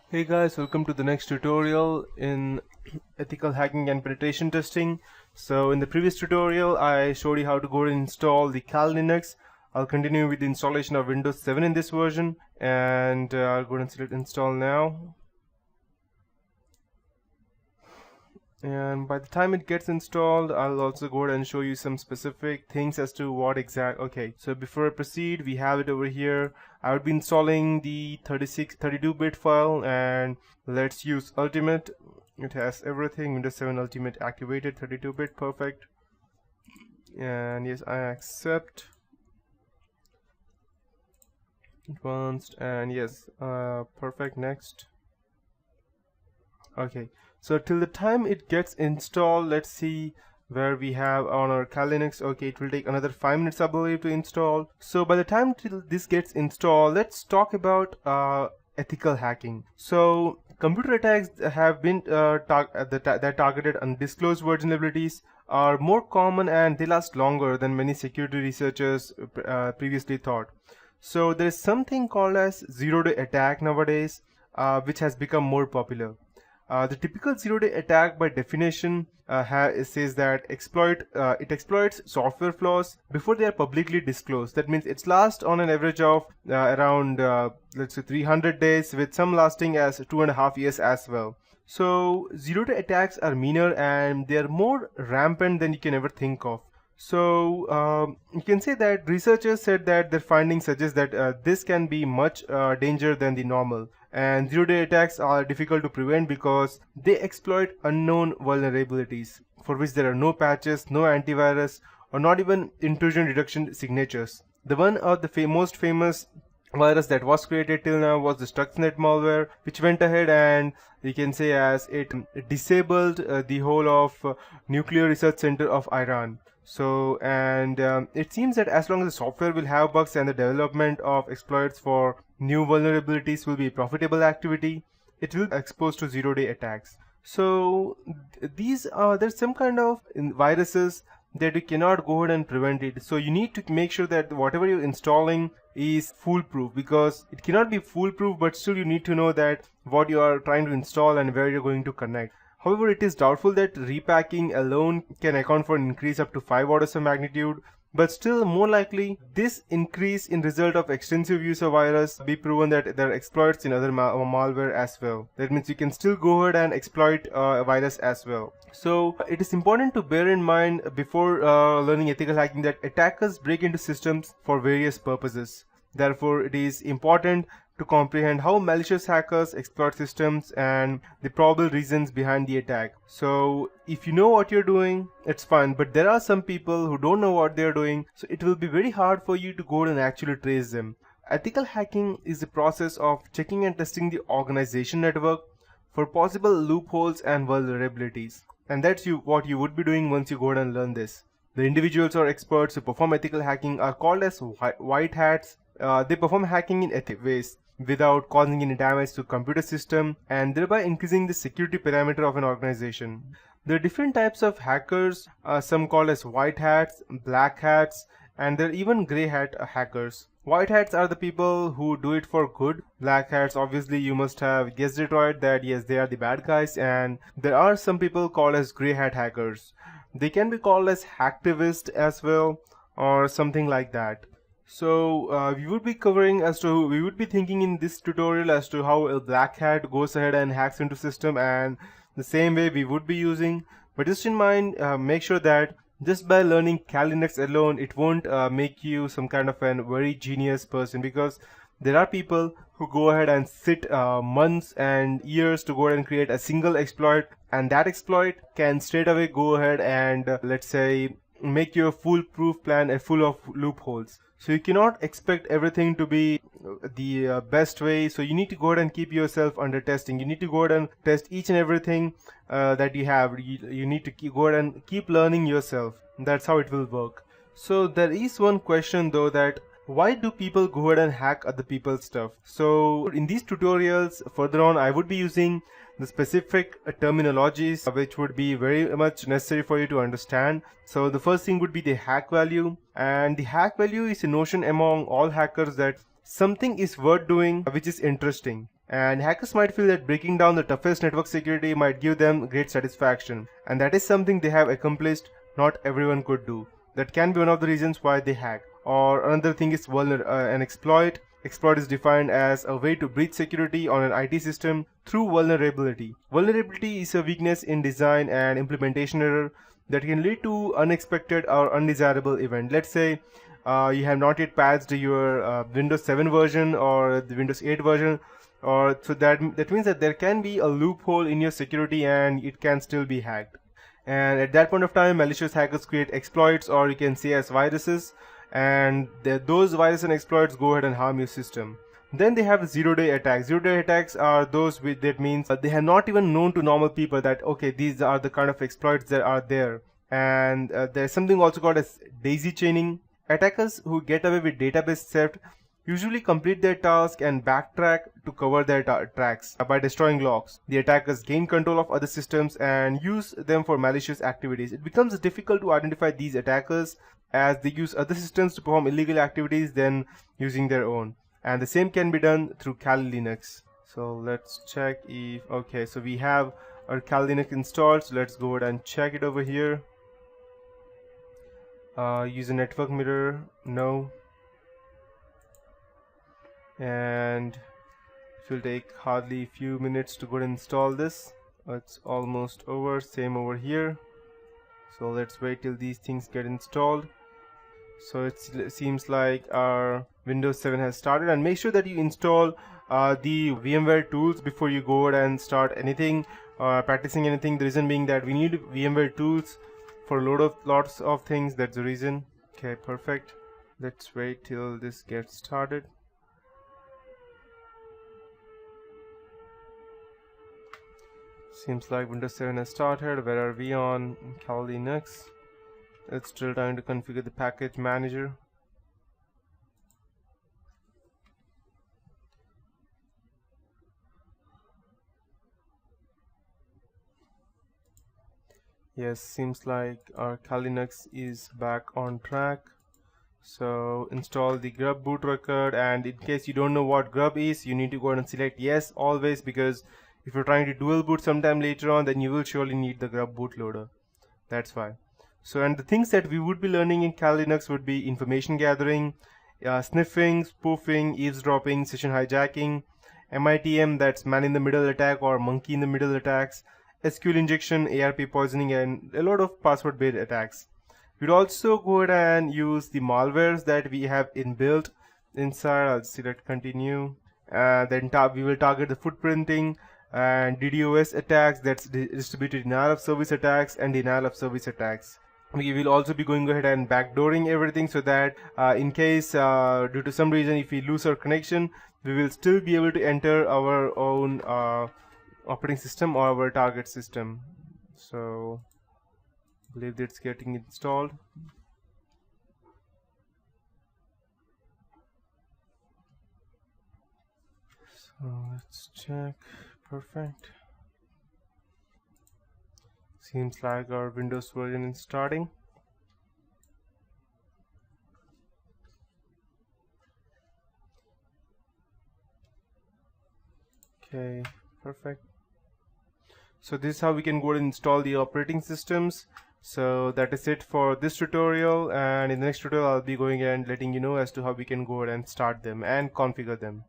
Hey guys, welcome to the next tutorial in ethical hacking and penetration testing. So in the previous tutorial, I showed you how to go and install the Kali Linux. I'll continue with the installation of Windows 7 in this version, and I'll go and select install now. And by the time it gets installed, I'll also go ahead and show you some specific things as to what okay, so before I proceed, we have it over here. I would be installing the 32-bit file, and let's use Ultimate. It has everything, Windows 7 Ultimate activated, 32-bit, perfect. And yes, I accept. Advanced, and yes, perfect, next. Okay, so till the time it gets installed, let's see where we have on our Kali Linux. Okay, it will take another 5 minutes, I believe, to install. So by the time till this gets installed, let's talk about ethical hacking. So computer attacks have been that targeted undisclosed vulnerabilities are more common, and they last longer than many security researchers previously thought. So there is something called as zero-day attack nowadays, which has become more popular. The typical zero-day attack, by definition, says that it exploits software flaws before they are publicly disclosed. That means it's lasts on an average of around let's say 300 days, with some lasting as 2.5 years as well. So zero-day attacks are meaner, and they are more rampant than you can ever think of. So you can say that researchers said that their findings suggest that this can be much danger than the normal. And zero-day attacks are difficult to prevent because they exploit unknown vulnerabilities for which there are no patches, no antivirus, or not even intrusion detection signatures. The one of the most famous virus that was created till now was the Stuxnet malware, which went ahead and you can say as it disabled the whole of nuclear research center of Iran. So, and it seems that as long as the software will have bugs and the development of exploits for new vulnerabilities will be a profitable activity, it will be exposed to zero-day attacks. So these are, there's some kind of viruses that you cannot go ahead and prevent it. So you need to make sure that whatever you're installing is foolproof, because it cannot be foolproof, but still you need to know that what you are trying to install and where you're going to connect. However, it is doubtful that repacking alone can account for an increase up to 5 orders of magnitude, but still more likely this increase in result of extensive use of virus be proven that there are exploits in other malware as well. That means you can still go ahead and exploit a virus as well. So it is important to bear in mind before learning ethical hacking that attackers break into systems for various purposes. Therefore, it is important to comprehend how malicious hackers exploit systems and the probable reasons behind the attack. So if you know what you're doing, it's fine, but there are some people who don't know what they're doing, so it will be very hard for you to go and actually trace them. Ethical hacking is the process of checking and testing the organization network for possible loopholes and vulnerabilities. And that's what you would be doing once you go and learn this. The individuals or experts who perform ethical hacking are called as white hats. They perform hacking in ethical ways without causing any damage to computer system, and thereby increasing the security parameter of an organization. There are different types of hackers, some called as white hats, black hats, and there are even grey hat hackers. White hats are the people who do it for good. Black hats, obviously you must have guessed it right, that yes, they are the bad guys. And there are some people called as grey hat hackers. They can be called as hacktivists as well, or something like that. So we would be thinking in this tutorial as to how a black hat goes ahead and hacks into system, and the same way we would be using. But just in mind, make sure that just by learning Kali Linux alone, it won't make you some kind of a very genius person, because there are people who go ahead and sit months and years to go ahead and create a single exploit, and that exploit can straight away go ahead and let's say make your foolproof plan full of loopholes. So you cannot expect everything to be the best way. So you need to go ahead and keep yourself under testing. You need to go ahead and test each and everything that you have. You need to go ahead and keep learning yourself. That's how it will work. So there is one question though, that why do people go ahead and hack other people's stuff? So in these tutorials further on, I would be using the specific terminologies which would be very much necessary for you to understand. So the first thing would be the hack value, and the hack value is a notion among all hackers that something is worth doing which is interesting. And hackers might feel that breaking down the toughest network security might give them great satisfaction, and that is something they have accomplished. Not everyone could do. That can be one of the reasons why they hack. Or another thing is an exploit. Exploit is defined as a way to breach security on an IT system through vulnerability. Vulnerability is a weakness in design and implementation error that can lead to unexpected or undesirable event. Let's say you have not yet patched your Windows 7 version or the Windows 8 version, or so that means that there can be a loophole in your security and it can still be hacked. And at that point of time, malicious hackers create exploits, or you can say as viruses, and those viruses and exploits go ahead and harm your system. Then they have zero-day attacks. Zero-day attacks are those with that means they have not even known to normal people that okay, these are the kind of exploits that are there. And there's something also called as daisy chaining. Attackers who get away with database theft usually complete their task and backtrack to cover their tracks. By destroying logs, the attackers gain control of other systems and use them for malicious activities. It becomes difficult to identify these attackers as they use other systems to perform illegal activities than using their own. And the same can be done through Kali Linux. So let's check if, okay, so we have our Kali Linux installed, so let's go ahead and check it over here. Use a network mirror, no. And it will take hardly a few minutes to go and install this. It's almost over. Same over here. So let's wait till these things get installed. So it seems like our Windows 7 has started, and make sure that you install the VMware tools before you go ahead and start anything, practicing anything. The reason being that we need VMware tools for lots of things. That's the reason. Okay, perfect. Let's wait till this gets started. Seems like Windows 7 has started. Where are we on Kali Linux? It's still trying to configure the package manager. Yes, seems like our Kali Linux is back on track. So install the grub boot record, and in case you don't know what grub is, you need to go ahead and select yes always, because if you're trying to dual boot sometime later on, then you will surely need the grub bootloader. That's why. So, and the things that we would be learning in Kali Linux would be information gathering, sniffing, spoofing, eavesdropping, session hijacking, MITM, that's man in the middle attack or monkey in the middle attacks, SQL injection, ARP poisoning, and a lot of password based attacks. We'd also go ahead and use the malwares that we have inbuilt inside. I'll select continue. Then we will target the footprinting and DDoS attacks, that's distributed denial of service attacks and denial of service attacks. We will also be going ahead and backdooring everything, so that in case due to some reason if we lose our connection, we will still be able to enter our own operating system or our target system. So I believe that's getting installed. So let's check. Perfect. Seems like our Windows version is starting. Okay, perfect. So this is how we can go and install the operating systems. So that is it for this tutorial, and in the next tutorial I'll be going and letting you know as to how we can go ahead and start them and configure them.